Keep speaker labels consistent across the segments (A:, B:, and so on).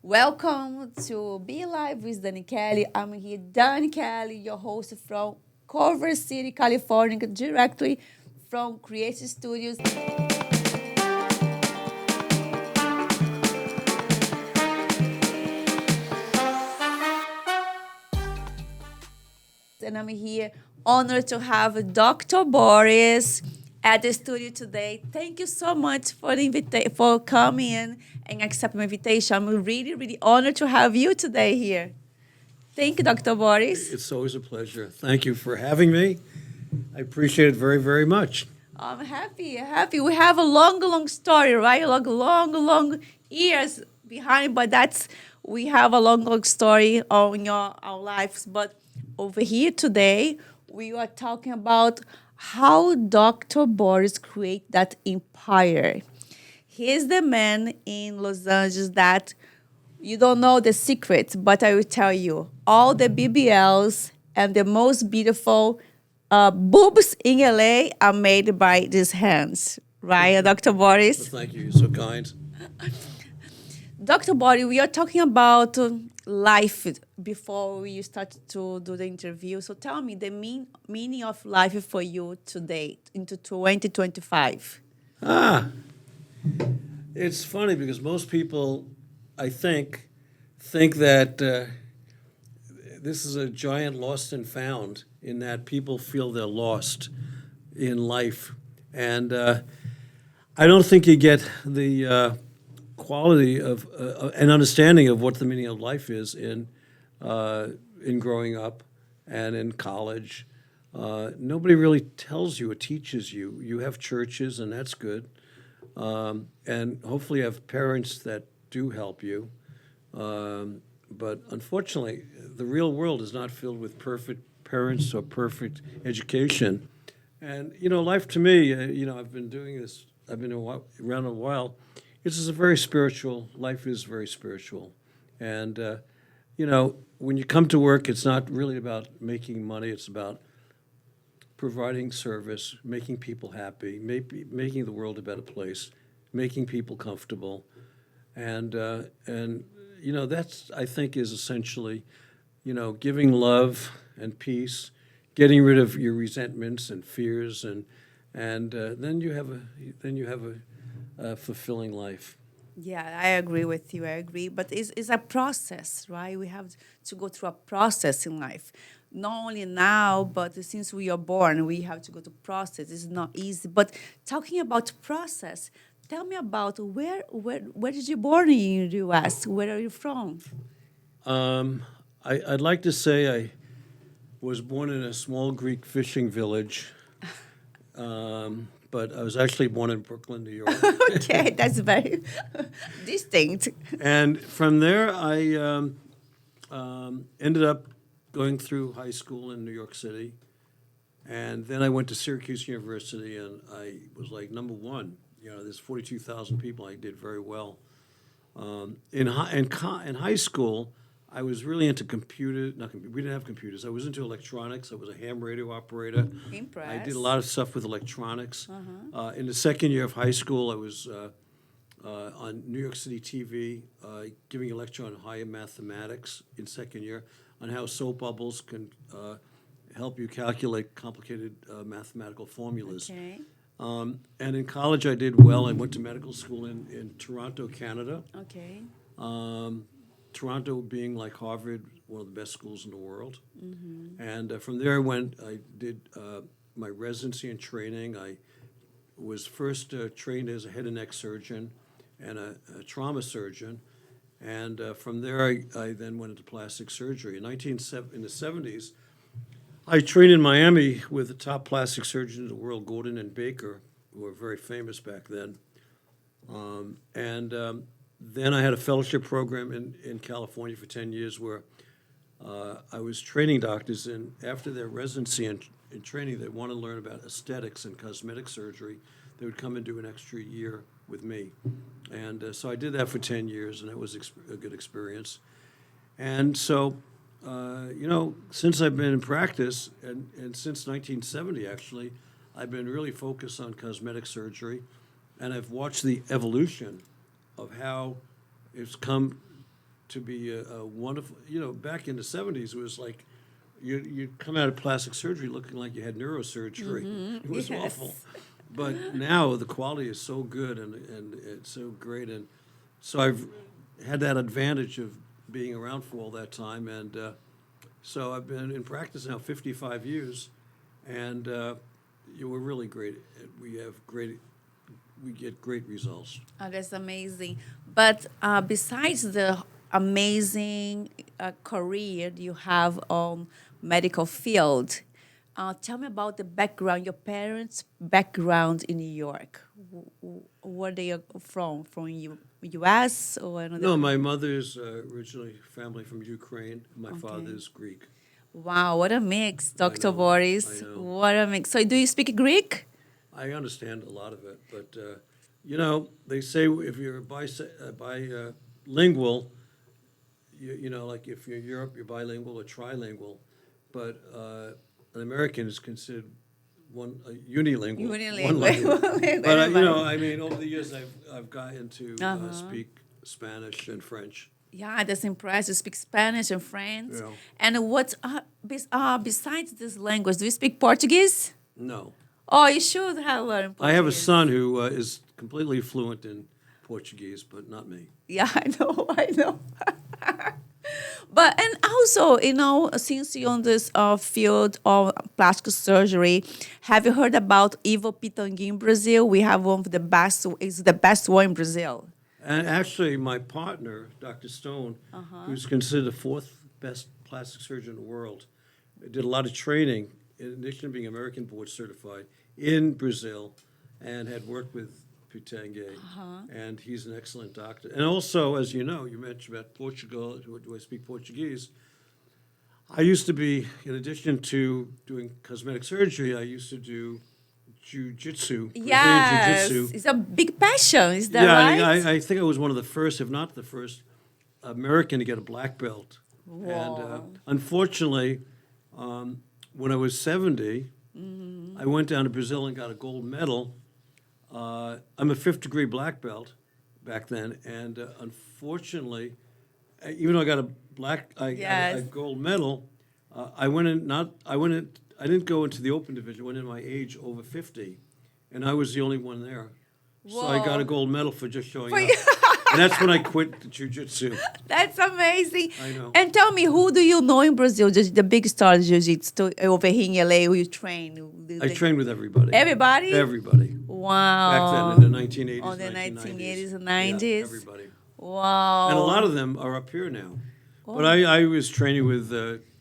A: Welcome to Be Live with Dani Kelly. I'm here, Dani Kelly, your host from Culver City, California, directly from Creative Studios. And I'm here, honored to have Dr. Boris at the studio today. Thank you so much for for coming in and accepting my invitation. I'm really, really honored to have you today here. Thank you, Dr. Boris.
B: It's always a pleasure. Thank you for having me. I appreciate it very, very much.
A: I'm happy. We have a long, long story, right? Long years behind, but that's we have a long story on our lives. But over here today, we are talking about how Dr. Boris create that empire. He's the man in Los Angeles that you don't know the secret, but I will tell you. All the BBLs and the most beautiful boobs in LA are made by these hands, right, Dr. Boris?
B: Thank you. You're so kind.
A: Dr. Boris, we are talking about life before we start to do the interview. So tell me the meaning of life for you today into 2025.
B: Ah, it's funny because most people, I think that this is a giant lost and found in that people feel they're lost in life. And I don't think you get the quality of an understanding of what the meaning of life is in growing up and in college. Nobody really tells you or teaches you. You have churches, and that's good. And hopefully you have parents that do help you. But unfortunately, the real world is not filled with perfect parents or perfect education. And, life to me, I've been doing this, I've been around a while. This is a very spiritual, life is very spiritual. And, when you come to work, it's not really about making money, it's about providing service, making people happy, making the world a better place, making people comfortable. And that's, I think, is essentially, giving love and peace, getting rid of your resentments and fears, and then you have a fulfilling life.
A: Yeah, I agree with you. I agree. But it's a process, right? We have to go through a process in life. Not only now, but since we are born, we have to go to process. It's not easy. But talking about process, tell me about where did you born in the U.S.? Where are you from?
B: I'd like to say I was born in a small Greek fishing village, but I was actually born in Brooklyn, New York.
A: Okay, that's very distinct.
B: And from there, I ended up going through high school in New York City. And then I went to Syracuse University, and I was like number one. There's 42,000 people. I did very well. In high school, I was really into computers. We didn't have computers. I was into electronics. I was a ham radio operator.
A: Impressed.
B: I did a lot of stuff with electronics. In the second year of high school, I was on New York City TV giving a lecture on higher mathematics in second year on how soap bubbles can help you calculate complicated mathematical formulas.
A: Okay.
B: And in college, I did well. I went to medical school in Toronto, Canada.
A: Okay.
B: Toronto being like Harvard, one of the best schools in the world. And from there, I did my residency and training. I was first trained as a head and neck surgeon and a trauma surgeon. And from there, I then went into plastic surgery. In the 70s, I trained in Miami with the top plastic surgeons in the world, Gordon and Baker, who were very famous back then. Then I had a fellowship program in California for 10 years where I was training doctors, and after their residency and training, they want to learn about aesthetics and cosmetic surgery. They would come and do an extra year with me. And so I did that for 10 years, and it was a good experience. And so, since I've been in practice, and since 1970, actually, I've been really focused on cosmetic surgery, and I've watched the evolution of how it's come to be a wonderful, back in the 70s, it was like you'd come out of plastic surgery looking like you had neurosurgery. It was
A: Yes.
B: awful. But now the quality is so good and it's so great. And so I've had that advantage of being around for all that time. And so I've been in practice now 55 years. And we're really great. We get great results.
A: Oh, that's amazing. But besides the amazing career you have on medical field, tell me about the background, your parents' background in New York. Where they are from? From U.S. or another?
B: No, my mother's originally family from Ukraine. My
A: Okay.
B: father's Greek.
A: Wow, what a mix, Dr.
B: know,
A: Boris.
B: I know.
A: What a mix. So do you speak Greek?
B: I understand a lot of it, but they say if you're bilingual, like if you're in Europe, you're bilingual or trilingual, but an American is considered unilingual. One language. But I mean, over the years, I've gotten to speak Spanish and French.
A: Yeah, that's impressive. You speak Spanish and French.
B: Yeah.
A: And what besides this language, do you speak Portuguese?
B: No,
A: Oh, you should have learned Portuguese.
B: I have a son who is completely fluent in Portuguese, but not me.
A: Yeah, I know. But, and also, since you're on this field of plastic surgery, have you heard about Ivo Pitangui in Brazil? We have one of the best, it's the best one in Brazil.
B: And actually, my partner, Dr. Stone, who's considered the fourth best plastic surgeon in the world, did a lot of training, in addition to being American board certified, in Brazil, and had worked with Pitangui. And he's an excellent doctor. And also, as you know, you mentioned about Portugal, do I speak Portuguese? I used to be, in addition to doing cosmetic surgery, I used to do jiu-jitsu. Brazilian
A: Yes,
B: jiu-jitsu.
A: it's a big passion. Is that
B: Yeah,
A: right?
B: I think I was one of the first, if not the first, American to get a black belt.
A: Wow.
B: And unfortunately, when I was 70, I went down to Brazil and got a gold medal. I'm a fifth-degree black belt back then, and unfortunately, even though I got I got a gold medal, I didn't go into the open division. I went in my age over 50, and I was the only one there. So I got a gold medal for just showing up. And that's when I quit the jiu-jitsu.
A: That's amazing.
B: I know.
A: And tell me, who do you know in Brazil? Just the big stars jiu-jitsu over here in LA who you train?
B: I trained with everybody.
A: Everybody?
B: Everybody.
A: Wow.
B: Back then, in the 1980s,
A: Oh, the 1980s and 90s.
B: Yeah, everybody.
A: Wow.
B: And a lot of them are up here now. But I was training with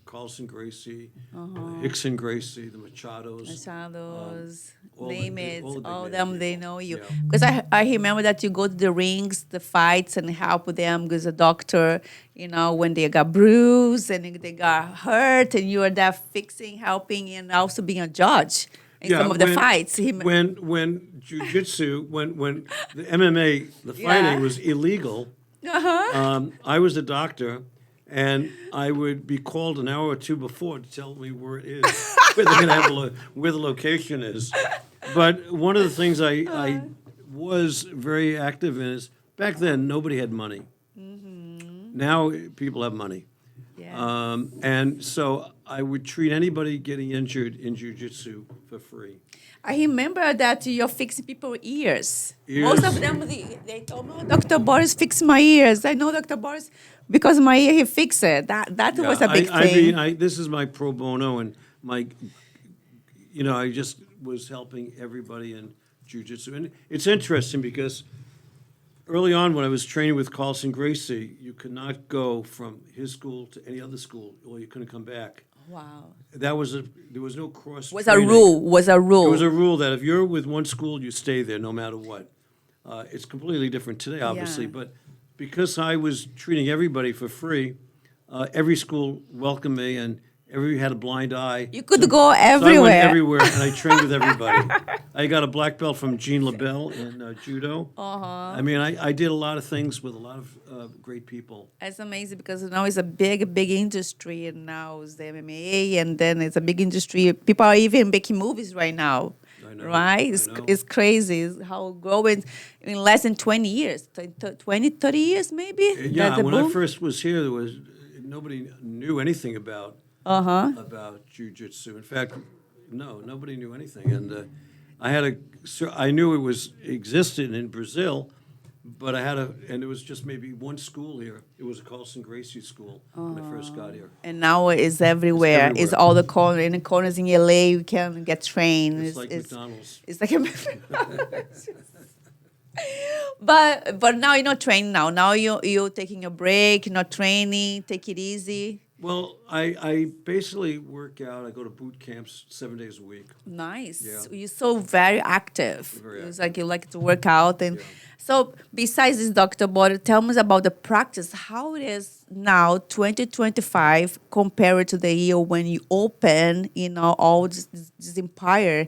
B: Carlson Gracie, Hickson Gracie, the Machados.
A: Machados,
B: all
A: name
B: the-
A: it.
B: all the big
A: All
B: name
A: them, they
B: people.
A: know you.
B: Yeah.
A: Because I remember that you go to the rings, the fights, and help them because a doctor, when they got bruised and they got hurt, and you are there fixing, helping, and also being a judge in some of the fights.
B: When jiu-jitsu, when the MMA, the fighting was illegal, I was a doctor, and I would be called an hour or two before to tell me where it is, where they're going to have where the location is. But one of the things I was very active in is back then nobody had money. Now people have money.
A: Yeah.
B: And so I would treat anybody getting injured in jiu-jitsu for free.
A: I remember that you're fixing people's ears.
B: Ears.
A: Most of them, they told me, oh, Dr. Boris fixed my ears. I know Dr. Boris because my ear, he fixed it. That was a big thing.
B: I mean, this is my pro bono, and I just was helping everybody in jiu-jitsu. And it's interesting because early on when I was training with Carlson Gracie, you could not go from his school to any other school, or you couldn't come back.
A: Wow.
B: There was no cross.
A: Was a rule.
B: It was a rule that if you're with one school, you stay there no matter what. It's completely different today, obviously,
A: Yeah.
B: but because I was treating everybody for free, every school welcomed me and Had a blind eye.
A: You could go
B: So I
A: everywhere.
B: went everywhere, and I trained with everybody. I got a black belt from Jean LaBelle in judo. I mean, I did a lot of things with a lot of great people.
A: It's amazing because now it's a big industry, and now it's the MMA, and then it's a big industry. People are even making movies right now,
B: I know,
A: right?
B: I know.
A: It's crazy it's how growing in less than 20 years, 20, 30 years maybe.
B: Yeah,
A: That's a
B: when I
A: boom.
B: first was here, nobody knew anything about jiu-jitsu. In fact, nobody knew anything. And I knew it existed in Brazil, but and it was just maybe one school here. It was a Carlson Gracie school when I first got here.
A: And now it's everywhere. It's all the corners in LA. You can get trained.
B: It's like McDonald's.
A: It's like a but now you're not training now. Now you're taking a break, you're not training, take it easy.
B: Well, I basically work out. I go to boot camps 7 days a week.
A: Nice.
B: Yeah.
A: You're so very active.
B: Very
A: It's
B: active.
A: like you like to work out. And
B: Yeah.
A: so besides this, Dr. Boris, tell me about the practice, how it is now, 2025, compared to the year when you open, all this empire,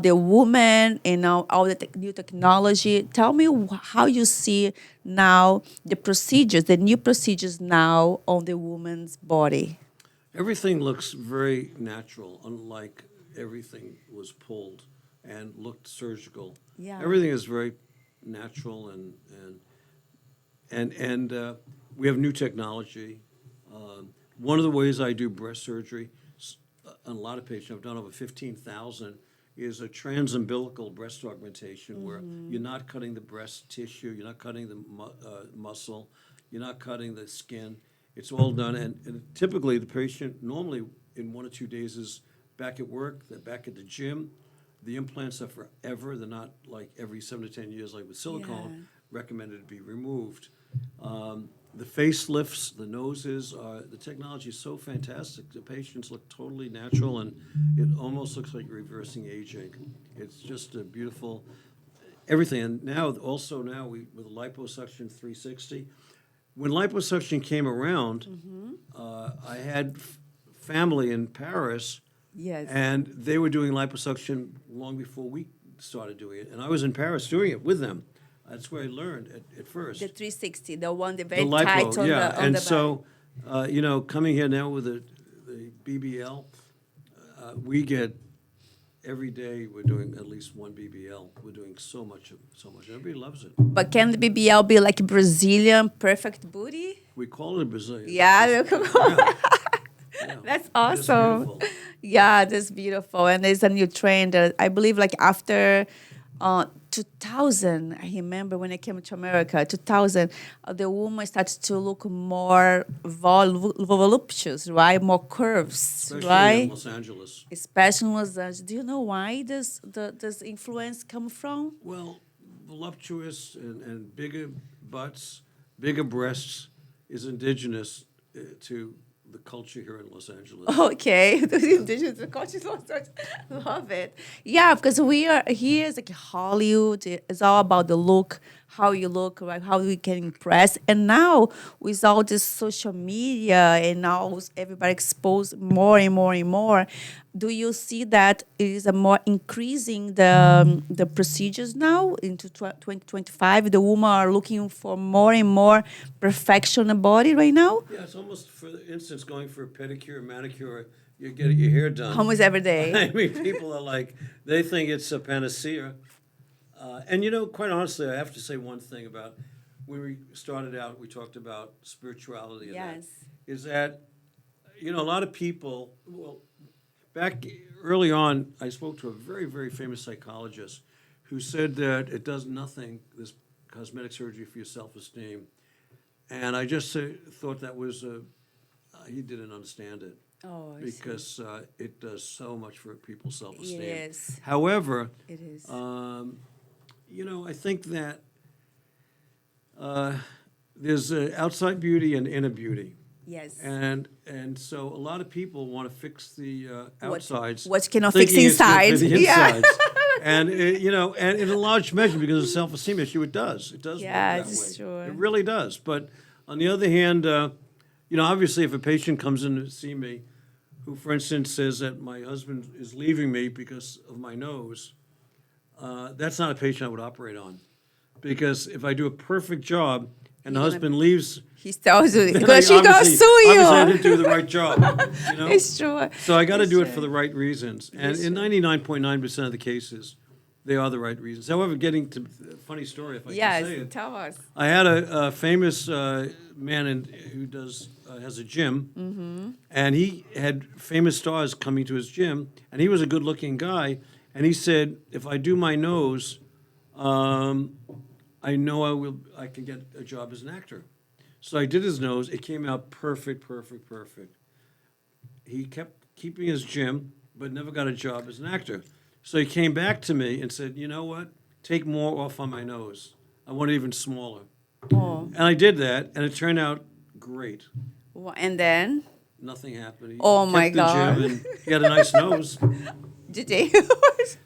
A: the woman, all the new technology. Tell me how you see now the new procedures now on the woman's body.
B: Everything looks very natural, unlike everything was pulled and looked surgical.
A: Yeah.
B: Everything is very natural and we have new technology. One of the ways I do breast surgery on a lot of patients, I've done over 15,000, is a transumbilical breast augmentation where you're not cutting the breast tissue, you're not cutting the muscle, you're not cutting the skin. It's all done, and typically the patient normally in 1 or 2 days is back at work, they're back at the gym. The implants are forever. They're not like every 7 to 10 years like with silicone, recommended to be removed. The facelifts, the noses, the technology is so fantastic. The patients look totally natural, and it almost looks like reversing aging. It's just a beautiful everything. And now with liposuction 360, when liposuction came around, I had family in Paris.
A: Yes.
B: And they were doing liposuction long before we started doing it. And I was in Paris doing it with them. That's where I learned at first.
A: The 360, the one that
B: The
A: very
B: lipo,
A: tight on
B: yeah.
A: the on
B: And
A: the
B: so, coming here now with the BBL, we get, every day we're doing at least one BBL. We're doing so much. Everybody loves it.
A: But can the BBL be like Brazilian perfect booty?
B: We call it Brazilian.
A: Yeah.
B: Yeah.
A: That's
B: It's
A: awesome.
B: beautiful.
A: Yeah, that's beautiful. And there's a new trend. I believe like after 2000, I remember when I came to America, 2000, the woman started to look more voluptuous, right? More curves,
B: Especially
A: right?
B: in Los Angeles.
A: Especially in Los Angeles. Do you know why this influence come from?
B: Well, voluptuous and bigger butts, bigger breasts is indigenous to the culture here in Los Angeles.
A: Okay, the indigenous culture, love it. Yeah, because we are here. It's like Hollywood. It's all about the look, how you look, right? How we can impress. And now with all this social media and now everybody exposed more and more and more, do you see that it is a more increasing the procedures now into 2025? The women are looking for more and more perfection in the body right now.
B: Yeah, it's almost, for instance, going for a pedicure, manicure, you're getting your hair done.
A: Almost every day.
B: I mean, people are like, they think it's a panacea. And quite honestly, I have to say one thing about when we started out, we talked about spirituality. And
A: Yes.
B: is that, a lot of people, back early on, I spoke to a very, very famous psychologist who said that it does nothing, this cosmetic surgery, for your self-esteem. And I just thought that was, he didn't understand it.
A: Oh, I see.
B: Because it does so much for people's self-esteem.
A: It is.
B: However,
A: It is.
B: I think that there's outside beauty and inner beauty.
A: Yes.
B: And so a lot of people want to fix the outsides.
A: what cannot fix
B: thinking it's good for
A: inside.
B: the
A: Yeah.
B: insides. And and in a large measure, because of self-esteem issue, it does. It does work that
A: Yes,
B: way.
A: sure.
B: It really does. But on the other hand, obviously, if a patient comes in to see me who, for instance, says that my husband is leaving me because of my nose, that's not a patient I would operate on. Because if I do a perfect job and the
A: You're gonna-
B: husband leaves,
A: He tells you
B: then
A: because she's gonna sue you.
B: obviously I didn't do the right job. You know?
A: It's true.
B: So I got to
A: It's
B: do it
A: true.
B: for the right reasons. And
A: It's
B: in
A: true.
B: 99.9% of the cases, they are the right reasons. However, getting to a funny story, if I
A: Yes,
B: can say it.
A: tell us.
B: I had a famous man who has a gym, and he had famous stars coming to his gym, and he was a good-looking guy, and he said, if I do my nose, I know I can get a job as an actor. So I did his nose. It came out perfect, perfect, perfect. He kept keeping his gym, but never got a job as an actor. So he came back to me and said, you know what? Take more off on my nose. I want it even smaller.
A: Oh,
B: And I did that, and it turned out great.
A: and then
B: Nothing happened. He
A: Oh,
B: kept
A: my
B: the
A: God.
B: gym, and he had a nice nose.
A: did they?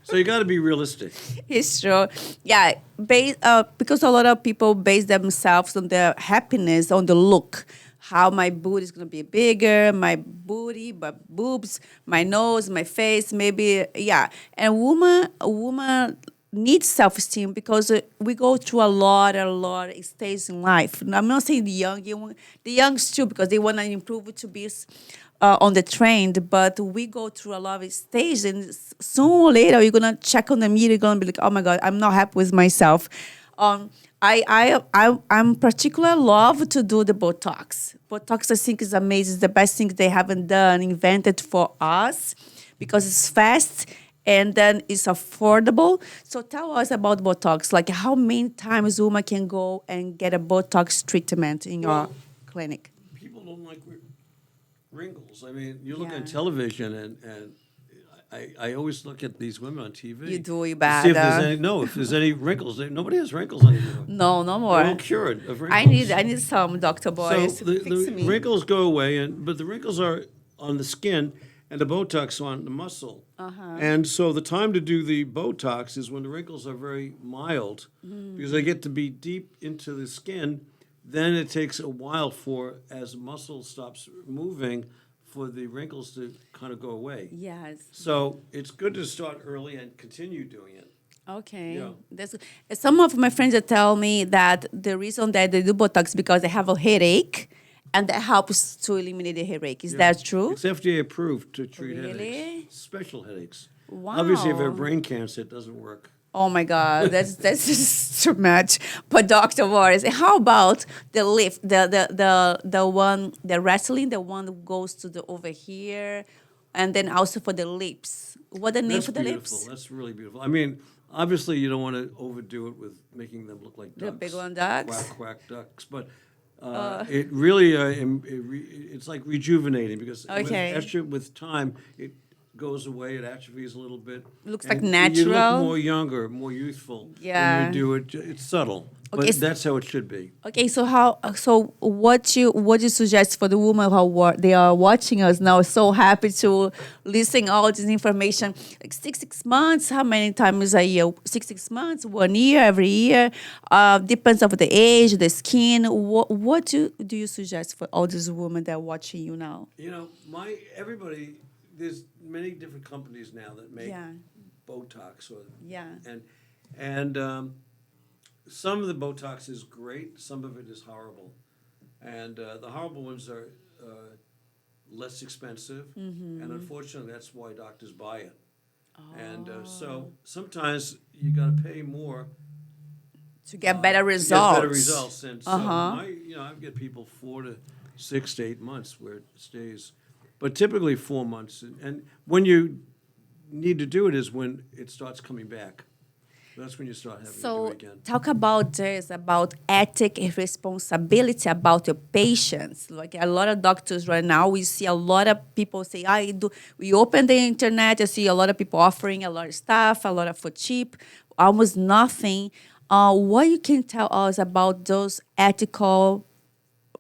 B: So you got to be realistic.
A: It's true. Yeah, because a lot of people base themselves on their happiness, on the look. How my booty is going to be bigger, my booty, my boobs, my nose, my face, maybe, yeah. And a woman needs self-esteem because we go through a lot of stages in life. And I'm not saying the young too, because they want to improve to be on the trend, but we go through a lot of stages, and sooner or later you're gonna check on the mirror, you're gonna be like, oh my god, I'm not happy with myself. I'm particularly love to do the Botox. Botox I think is amazing. It's the best thing they haven't done, invented for us, because it's fast and then it's affordable. So tell us about Botox. Like how many times a woman can go and get a Botox treatment in your
B: Well,
A: clinic?
B: People don't like wrinkles. I mean, you look
A: Yeah.
B: on television, and I always look at these women on TV.
A: You do you
B: to
A: bad.
B: see if there's any wrinkles. Nobody has wrinkles anymore.
A: No, no more.
B: They're all cured of wrinkles.
A: I need some Dr. Boris.
B: So
A: Fix
B: the
A: me.
B: wrinkles go away, but the wrinkles are on the skin, and the Botox on the muscle. And so the time to do the Botox is when the wrinkles are very mild, because they get to be deep into the skin. Then it takes a while as muscle stops moving, for the wrinkles to kind of go away.
A: Yes.
B: So it's good to start early and continue doing it.
A: Okay.
B: Yeah.
A: That's some of my friends that tell me that the reason that they do Botox because they have a headache, and that helps to eliminate the headache. Is that true?
B: It's FDA approved to treat
A: Really?
B: headaches, special headaches.
A: Wow.
B: Obviously, if you have brain cancer, it doesn't work.
A: Oh my God, that's just too much. But Dr. Boris, how about the lift, the one, the wrestling, the one that goes to the over here, and then also for the lips. What the name
B: That's
A: for the
B: beautiful.
A: lips?
B: That's really beautiful. I mean, obviously, you don't want to overdo it with making them look like ducks.
A: The big one ducks?
B: Quack, quack ducks. But it really, it's like rejuvenating, because
A: Okay.
B: with time, it goes away, it atrophies a little bit.
A: Looks
B: and
A: like
B: You
A: natural.
B: look more younger, more youthful
A: Yeah.
B: when you do it. It's subtle,
A: Okay,
B: but that's how it should be.
A: Okay, so what you suggest for the women they are watching us now? So happy to listen all this information. Like 6 months, how many times a year? 6 months, 1 year, every year. Depends of the age, the skin. What do you suggest for all these women that are watching you now?
B: You know, there's many different companies now that make
A: Yeah.
B: Botox,
A: Yeah.
B: and some of the Botox is great, some of it is horrible, and the horrible ones are less expensive, and unfortunately, that's why doctors buy it. And so sometimes you got to pay more
A: To get better
B: to get
A: results.
B: better results. And so I get people 4 to 6 to 8 months where it stays, but typically 4 months. And when you need to do it is when it starts coming back. That's when you start having to do
A: So
B: it again.
A: talk about this, about ethic and responsibility about your patients. Like a lot of doctors right now, we see a lot of people say, we open the internet, I see a lot of people offering a lot of stuff, a lot of for cheap, almost nothing. What you can tell us about those ethical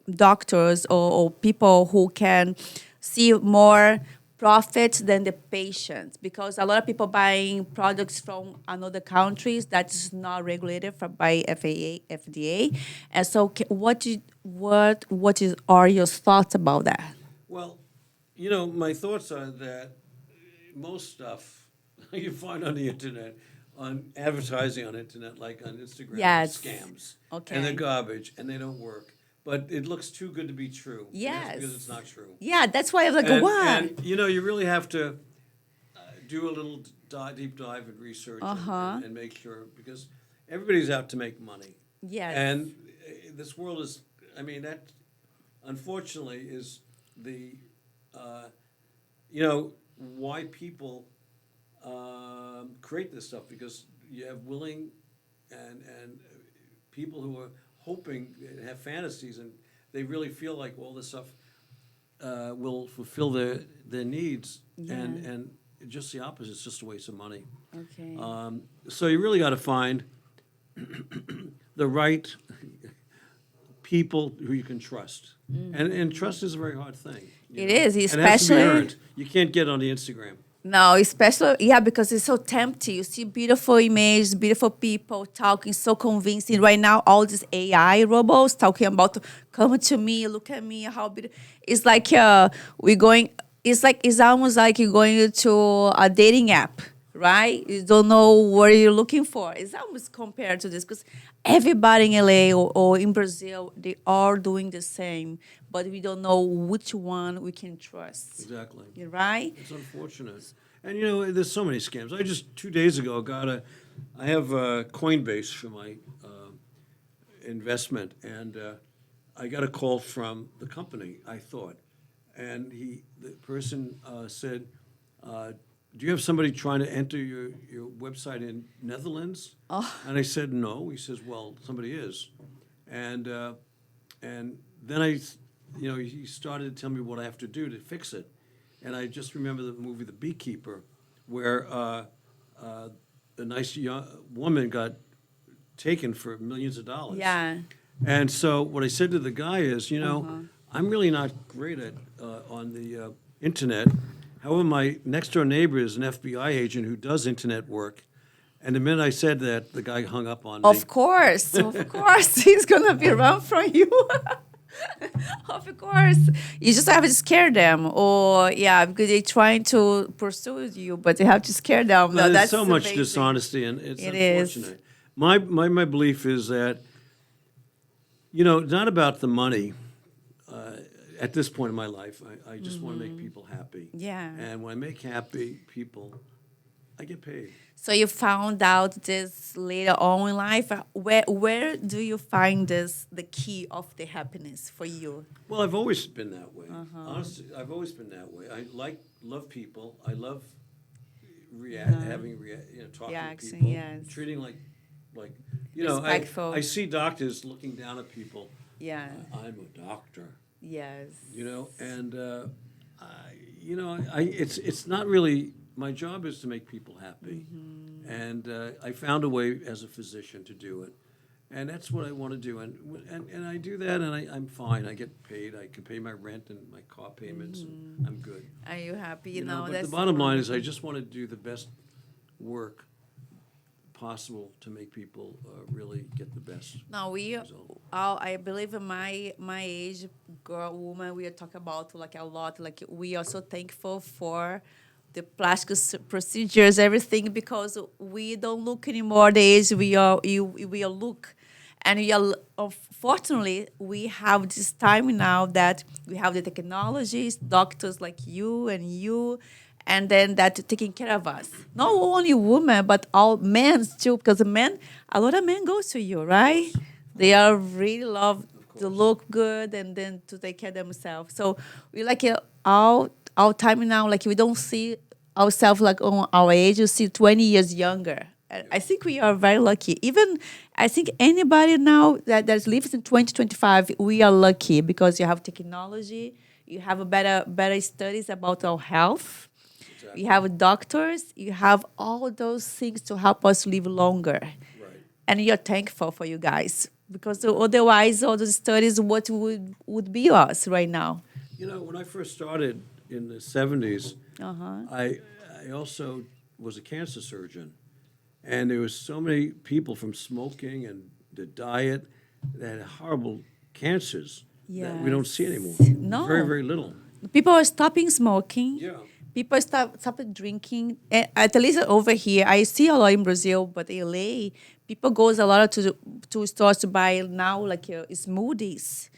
A: doctors or people who can see more profit than the patients, because a lot of people buying products from another countries that is not regulated by FDA. And so, are your thoughts about that?
B: Well, You know, my thoughts are that most stuff you find on the internet, on advertising on internet, like on Instagram,
A: Yes.
B: are scams.
A: Okay.
B: And they're garbage and they don't work. But it looks too good to be true. And that's
A: Yes.
B: because it's not true.
A: Yeah, that's why I was like,
B: And,
A: wow.
B: and you know, you really have to do a little deep dive and research and make sure, because everybody's out to make money.
A: Yes.
B: And this world is, I mean, that unfortunately is the, you know, why people create this stuff, because you have willing and people who are hoping and have fantasies, and they really feel like all this stuff will fulfill their needs, and just the opposite. It's just a waste of money.
A: Okay.
B: So you really got to find the right people who you can trust, and trust is a very hard thing. You
A: It
B: know?
A: is,
B: And it has to be
A: especially-
B: earned. You can't get on the Instagram.
A: No, especially, yeah, because it's so tempting. You see beautiful images, beautiful people talking, so convincing. Right now, all these AI robots talking about, come to me, look at me, how beautiful. It's like we're going, it's almost like you're going to a dating app, right? You don't know what you're looking for. It's almost compared to this, because everybody in LA or in Brazil, they are doing the same, but we don't know which one we can trust.
B: Exactly.
A: You're right?
B: It's unfortunate. And you know, there's so many scams. I just 2 days ago I have Coinbase for my investment, and I got a call from the company, I thought, and the person said, "Do you have somebody trying to enter your website in Netherlands?" And I said, "No." He says, "Well, somebody is," and then you know, he started to tell me what I have to do to fix it. And I just remember the movie The Beekeeper, where a nice young woman got taken for millions of dollars.
A: Yeah.
B: And so what I said to the guy is, you know, I'm really not great at on the internet. However, my next door neighbor is an FBI agent who does internet work. And the minute I said that, the guy hung up on me.
A: Of course, he's gonna be run from you. Of course, you just have to scare them, or because they're trying to pursue you, but you have to scare them.
B: There's
A: That's
B: so much
A: amazing.
B: dishonesty, and it's
A: It is.
B: unfortunate. My belief is that, you know, not about the money. At this point in my life, I just want to make people happy.
A: Yeah.
B: And when I make happy people, I get paid.
A: So you found out this later on in life. Where do you find this the key of the happiness for you?
B: Well, I've always been that way. Honestly, I've always been that way. I love people. I love talking
A: Reaction,
B: to people,
A: yes.
B: treating like you know.
A: Respectful.
B: I see doctors looking down at people.
A: Yeah.
B: I'm a doctor.
A: Yes.
B: You know, and it's not really. My job is to make people happy, and I found a way as a physician to do it, and that's what I want to do, and I do that, and I'm fine. I get paid. I can pay my rent and my car payments, and I'm good.
A: Are you happy?
B: You know, but
A: that's
B: the bottom line is, I just want to do the best work possible to make people really get the best.
A: No,
B: result.
A: I believe in my age, woman, we are talking about like a lot. Like we are so thankful for the plastic procedures, everything, because we don't look anymore the age we are look, and we are unfortunately we have this time now that we have the technologies, doctors like you, and then that taking care of us. Not only women, but all men too, because a lot of men go to you, right? They are really love to look good and then to take care of themselves. So we like our time now, like we don't see ourselves like on our age, you see 20 years younger. I think we are very lucky. Even I think anybody now that lives in 2025, we are lucky because you have technology, you have a better studies about our health.
B: Exactly.
A: You have doctors, you have all those things to help us live longer.
B: Right.
A: And you're thankful for you guys, because otherwise all those studies, what would be us right now?
B: You know, when I first started in the 70s, I also was a cancer surgeon. And there was so many people from smoking and the diet that had horrible cancers that we don't see anymore.
A: No.
B: Very, very little.
A: People are stopping smoking.
B: Yeah.
A: People stop drinking. At least over here, I see a lot in Brazil, but LA, people goes a lot to stores to buy now like smoothies,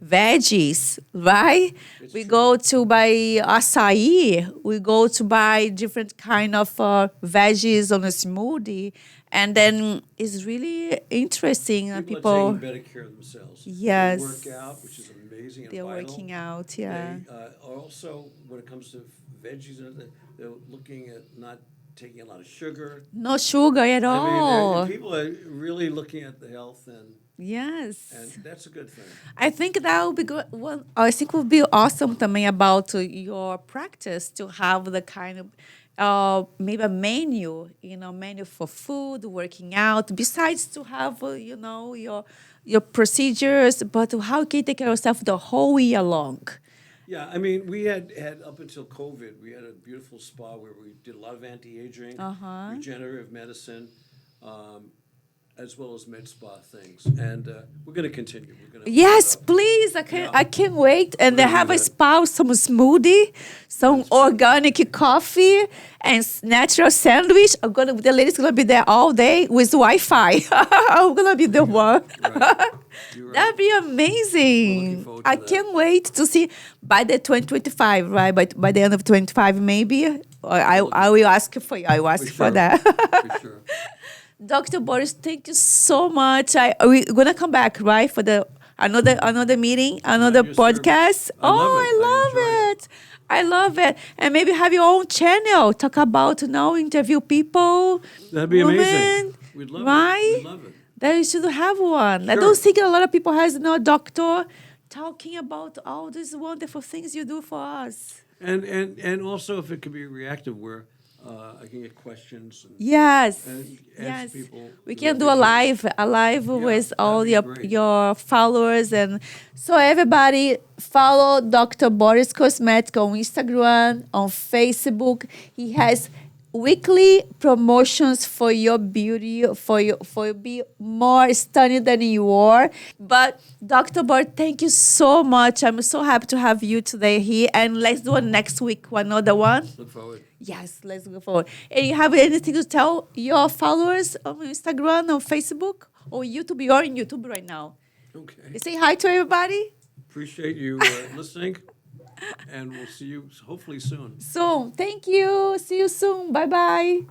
A: veggies, right?
B: It's
A: We
B: true.
A: go to buy acai. We go to buy different kind of veggies on a smoothie, and then it's really interesting.
B: People are taking
A: People,
B: better care of themselves.
A: yes,
B: They work out, which is amazing and
A: they're
B: vital.
A: working out. Yeah.
B: They are also, when it comes to veggies, and everything, they're looking at not taking a lot of sugar.
A: No sugar at
B: I mean,
A: all.
B: people are really looking at the health, and
A: Yes.
B: that's a good thing.
A: I think that would be good. Well, I think would be awesome também about your practice to have the kind of maybe a menu, menu for food, working out. Besides to have your procedures, but how you can take care of yourself the whole year long.
B: Yeah, I mean, we had up until COVID, we had a beautiful spa where we did a lot of anti-aging, regenerative medicine, as well as med spa things, and we're going to continue. We're going to
A: Yes, please. I can't wait. And they
B: gonna
A: have
B: do
A: a
B: that.
A: spa, some smoothie, some organic coffee, and natural sandwich. The lady's gonna be there all day with Wi-Fi. I'm gonna be the one.
B: Right. You're right.
A: That'd be
B: We're
A: amazing.
B: looking forward to
A: I
B: that.
A: can't wait to see by the 2025, right? By the end of 25, maybe. I will ask for you. I will ask for
B: sure.
A: that.
B: For sure.
A: Dr. Boris, thank you so much. We're gonna come back, right, for the another meeting, another
B: your
A: podcast.
B: service. I love it. I
A: love
B: enjoy
A: it. I love it. And maybe have your own channel. Talk about interview people.
B: That'd be amazing.
A: women,
B: We'd love
A: right?
B: it. We'd love it.
A: That you should have one. I
B: Sure.
A: don't think a lot of people has a doctor talking about all these wonderful things you do for us.
B: And also if it could be reactive where I can get questions and
A: Yes.
B: And
A: Yes.
B: ask people
A: We
B: who
A: can
B: have
A: do a
B: issues.
A: live with
B: that'd
A: all
B: be
A: your
B: great.
A: your followers, and so everybody follow Dr. Boris Cosmetic on Instagram, on Facebook. He has weekly promotions for your beauty, for you be more stunning than you are. But Dr. Boris, thank you so much. I'm so happy to have you today here, and let's do it next week, another one.
B: Look forward.
A: Yes, let's go forward. And you have anything to tell your followers on Instagram, on Facebook, or YouTube? You're on YouTube right now.
B: Okay.
A: You say hi to everybody
B: Appreciate you listening, and we'll see you hopefully soon.
A: soon. Thank you. See you soon. Bye bye.